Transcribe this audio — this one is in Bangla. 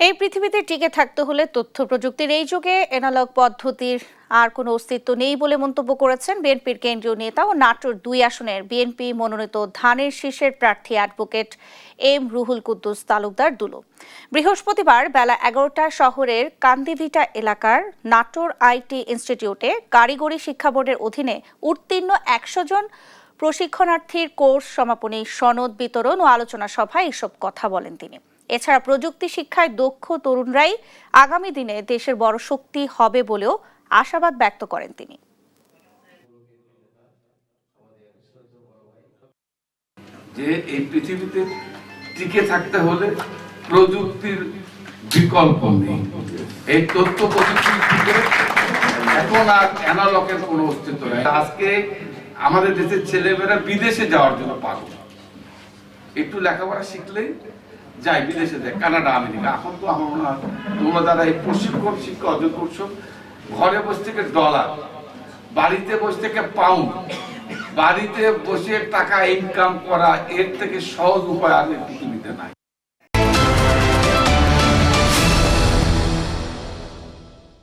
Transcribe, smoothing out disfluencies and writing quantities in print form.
এই পৃথিবীতে টিকে থাকতে হলে তথ্য প্রযুক্তির এই যুগে এনালগ পদ্ধতির আর কোনো অস্তিত্ব নেই বলে মন্তব্য করেছেন বিএনপির কেন্দ্রীয় নেতা ও নাটোর-2 আসনের বিএনপি মনোনীত ধানের শীষের প্রার্থী অ্যাডভোকেট এম রুহুল কুদ্দুস তালুকদার দুলো। বৃহস্পতিবার বেলা 11টায় শহরের কান্দিভিটা এলাকার নাটোর আইটি ইনস্টিটিউটে কারিগরি শিক্ষা বোর্ডের অধীনে উত্তীর্ণ 100 জন প্রশিক্ষণার্থীর কোর্স সমাপনী সনদ বিতরণ ও আলোচনা সভায় এসব কথা বলেন তিনি। এছাড়া প্রযুক্তি শিক্ষায় দক্ষ তরুণরাই আগামী দিনে দেশের বড় শক্তি হবে বলেও আশাবাদ ব্যক্ত করেন তিনি। যে এই পৃথিবীতে টিকে থাকতে হলে প্রযুক্তির বিকল্প নেই। এই তথ্য প্রযুক্তির যুগে এখন আর অ্যানালগের কোনো অস্তিত্ব নেই। আজকে আমাদের দেশের ছেলেমেয়েরা বিদেশে যাওয়ার জন্য পাগল। একটু লেখাপড়া শিখলেই যাই বিদেশে যায়, কানাডা, আমেরিকা। এখন তো তোমরা যারা এই প্রশিক্ষণ শিক্ষা অর্জন করছো, ঘরে বসে থেকে ডলার, বাড়িতে বসে থেকে পাউন্ড, বাড়িতে বসে টাকা ইনকাম করা, এর থেকে সহজ উপায় আর